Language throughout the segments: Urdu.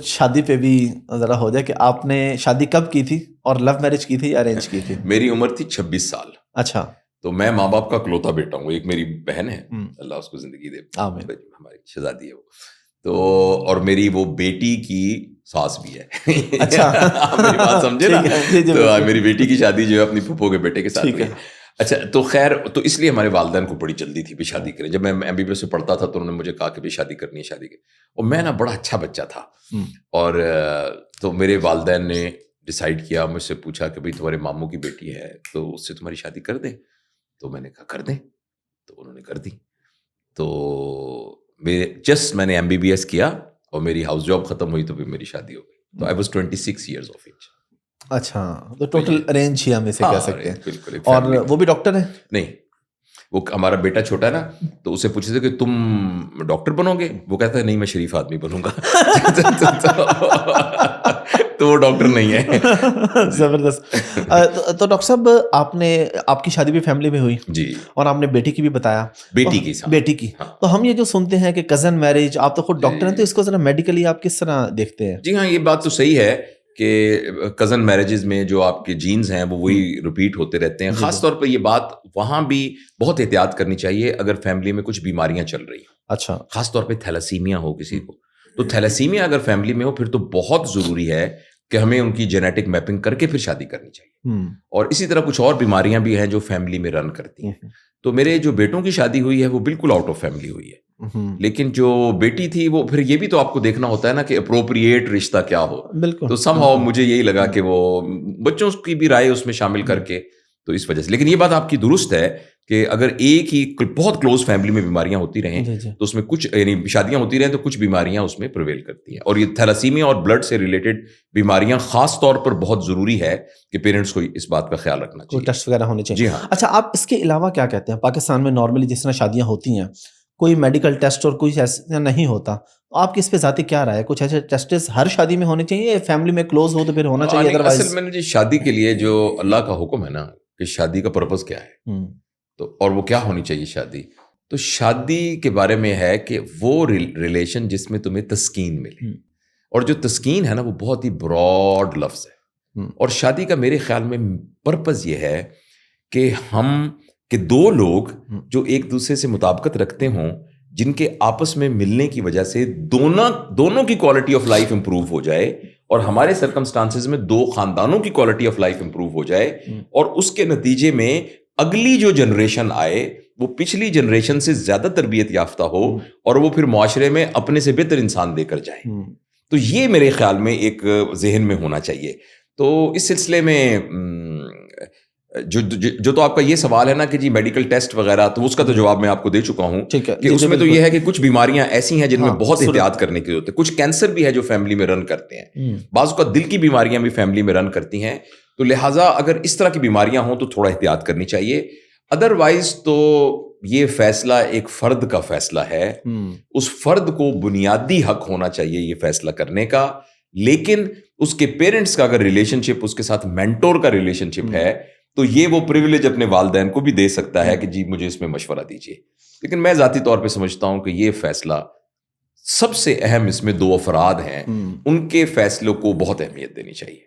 کچھ شادی پہ بھی ذرا ہو جائے کہ آپ نے شادی کب کی تھی اور لو میرج کی تھی یا ارینج کی تھی؟ میری عمر تھی 26 سال. اچھا. تو میں ماں باپ کا اکلوتا بیٹا ہوں. ایک میری بہن ہے, اللہ اس کو زندگی دے, ہماری شہزادی ہے وہ. تو اور میری وہ بیٹی کی ساس بھی ہے. اچھا, میری بات سمجھے نا. تو میری بیٹی کی شادی جو ہے اپنی پھپھو کے بیٹے کے ساتھ ہوئی ہے. اچھا, تو خیر, تو اس لیے ہمارے والدین کو بڑی جلدی تھی بھی شادی کریں. جب میں MBBS سے پڑھتا تھا تو انہوں نے مجھے کہا کہ بھی شادی کرنی ہے, شادی کی. اور میں نا بڑا اچھا بچہ تھا, اور تو میرے والدین نے ڈیسائیڈ کیا, مجھ سے پوچھا کہ بھائی تمہارے ماموں کی بیٹی ہے تو اس سے تمہاری شادی کر دیں. تو میں نے کہا کر دیں, تو انہوں نے کر دی. تو میں نے MBBS کیا اور میری ہاؤس جاب ختم ہوئی تو پھر میری شادی ہو گئی. تو I was 26 years of age. اچھا, تو ٹوٹل ارینج ہی ہم اسے کہہ سکتے ہیں. بالکل. اور وہ بھی ڈاکٹر ہیں؟ نہیں, وہ ہمارا بیٹا چھوٹا ہے نا, تو اسے پوچھے تھے کہ تم ڈاکٹر بنو گے, وہ کہتا ہے نہیں میں شریف آدمی بنوں گا. تو وہ ڈاکٹر نہیں ہے. زبردست. تو ڈاکٹر صاحب آپ کی شادی بھی فیملی میں ہوئی جی, اور آپ نے بیٹی کی بھی بتایا, بیٹی کی. تو ہم یہ جو سنتے ہیں کہ کزن میرج, آپ تو خود ڈاکٹر ہیں, تو اس کو ذرا میڈیکلی آپ کس طرح دیکھتے ہیں؟ جی ہاں, یہ بات تو صحیح ہے کہ کزن میرجز میں جو آپ کے جینز ہیں وہ وہی ریپیٹ ہوتے رہتے ہیں. خاص طور پہ یہ بات وہاں بھی بہت احتیاط کرنی چاہیے اگر فیملی میں کچھ بیماریاں چل رہی ہیں. اچھا, خاص طور پہ تھیلاسیمیا ہو کسی کو, تو تھیلاسیمیا اگر فیملی میں ہو پھر تو بہت ضروری ہے کہ ہمیں ان کی جینیٹک میپنگ کر کے پھر شادی کرنی چاہیے. اور اسی طرح کچھ اور بیماریاں بھی ہیں جو فیملی میں رن کرتی ہیں. تو میرے جو بیٹوں کی شادی ہوئی ہے وہ بالکل آؤٹ آف فیملی ہوئی ہے, لیکن جو بیٹی تھی وہ پھر یہ بھی تو آپ کو دیکھنا ہوتا ہے نا کہ اپروپریٹ رشتہ کیا ہو. تو سم ہاؤ مجھے یہی لگا کہ وہ بچوں کی بھی رائے اس میں شامل کر کے, تو اس وجہ سے. لیکن یہ بات آپ کی درست ہے کہ اگر ایک ہی بہت کلوز فیملی میں بیماریاں ہوتی رہیں تو اس میں کچھ یعنی شادیاں ہوتی رہیں تو کچھ بیماریاں اس میں پریویل کرتی ہیں. اور یہ تھیلاسیمیا اور بلڈ سے ریلیٹڈ بیماریاں خاص طور پر بہت ضروری ہے کہ پیرنٹس کو اس بات کا خیال رکھنا چاہیے, ٹیسٹ وغیرہ ہونے چاہیے. جی ہاں. اچھا, آپ اس کے علاوہ کیا کہتے ہیں؟ پاکستان میں نارملی جس طرح شادیاں ہوتی ہیں کوئی میڈیکل ٹیسٹ اور کوئی ایسا نہیں ہوتا, آپ کی اس پہ ذاتی کیا رائے ہے؟ کچھ ایسے ٹیسٹس ہر شادی میں ہونے چاہیے یا فیملی میں کلوز ہو تو پھر ہونا چاہیے؟ اصل میں جی شادی کے لیے جو اللہ کا حکم ہے نا کہ شادی کا پرپز کیا ہے, تو اور وہ کیا ہونی چاہیے شادی, تو شادی کے بارے میں ہے کہ وہ ریلیشن جس میں تمہیں تسکین ملے. اور جو تسکین ہے نا وہ بہت ہی براڈ لفظ ہے. اور شادی کا میرے خیال میں پرپز یہ ہے کہ دو لوگ جو ایک دوسرے سے مطابقت رکھتے ہوں, جن کے آپس میں ملنے کی وجہ سے دونوں کی کوالٹی آف لائف امپروو ہو جائے, اور ہمارے سرکمسٹانسز میں دو خاندانوں کی کوالٹی آف لائف امپروو ہو جائے, اور اس کے نتیجے میں اگلی جو جنریشن آئے وہ پچھلی جنریشن سے زیادہ تربیت یافتہ ہو, اور وہ پھر معاشرے میں اپنے سے بہتر انسان دے کر جائے. تو یہ میرے خیال میں ایک ذہن میں ہونا چاہیے. تو اس سلسلے میں جو تو آپ کا یہ سوال ہے نا کہ جی میڈیکل ٹیسٹ وغیرہ, تو اس کا تو جواب میں آپ کو دے چکا ہوں کہ اس میں تو یہ ہے کہ کچھ بیماریاں ایسی ہیں جن میں بہت احتیاط کرنے کی ضرورت ہے. کچھ کینسر بھی ہے جو فیملی میں رن کرتے ہیں, بعض کا دل کی بیماریاں بھی فیملی میں رن کرتی ہیں. تو لہٰذا اگر اس طرح کی بیماریاں ہوں تو تھوڑا احتیاط کرنی چاہیے. ادروائز تو یہ فیصلہ ایک فرد کا فیصلہ ہے, اس فرد کو بنیادی حق ہونا چاہیے یہ فیصلہ کرنے کا. لیکن اس کے پیرنٹس کا اگر ریلیشن شپ اس کے ساتھ مینٹور کا ریلیشن شپ ہے تو یہ وہ پریویلیج اپنے والدین کو بھی دے سکتا ہے کہ جی مجھے اس میں مشورہ دیجیے. لیکن میں ذاتی طور پہ سمجھتا ہوں کہ یہ فیصلہ سب سے اہم, اس میں دو افراد ہیں, ان کے فیصلوں کو بہت اہمیت دینی چاہیے.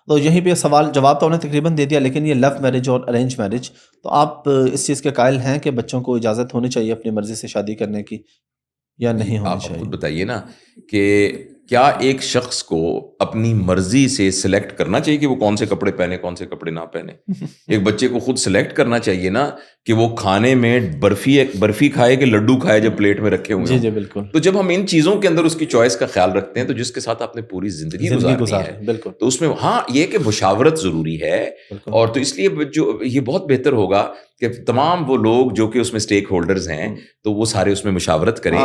تو یہیں پہ سوال جواب تو انہیں تقریباً دے دیا, لیکن یہ لو میرج اور ارینج میرج, تو آپ اس چیز کے قائل ہیں کہ بچوں کو اجازت ہونی چاہیے اپنی مرضی سے شادی کرنے کی یا نہیں ہونی چاہیے؟ آپ خود بتائیے نا کہ کیا ایک شخص کو اپنی مرضی سے سلیکٹ کرنا چاہیے کہ وہ کون سے کپڑے پہنے کون سے کپڑے نہ پہنے؟ ایک بچے کو خود سلیکٹ کرنا چاہیے نا کہ وہ کھانے میں برفی کھائے کہ لڈو کھائے جب پلیٹ میں رکھے ہوئے. جی بالکل. تو جب ہم ان چیزوں کے اندر اس کی چوائس کا خیال رکھتے ہیں تو جس کے ساتھ آپ نے پوری زندگی گزارنی ہے, بالکل, تو اس میں ہاں یہ کہ مشاورت ضروری ہے. اور تو اس لیے جو یہ بہت بہتر ہوگا کہ تمام وہ لوگ جو کہ اس میں اسٹیک ہولڈرز ہیں تو وہ سارے اس میں مشاورت کریں.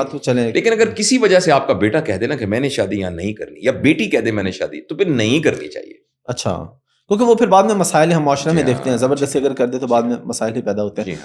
لیکن اگر کسی وجہ سے آپ کا بیٹا کہہ دے نا کہ میں نے شادی یہاں نہیں کرنی, یا بیٹی کہہ دے میں نے شادی, تو پھر نہیں کرنی چاہیے. اچھا, کیونکہ وہ پھر بعد میں مسائل ہم معاشرے میں دیکھتے ہیں, زبردستی اگر کر دے تو بعد میں مسائل ہی پیدا ہوتے ہیں.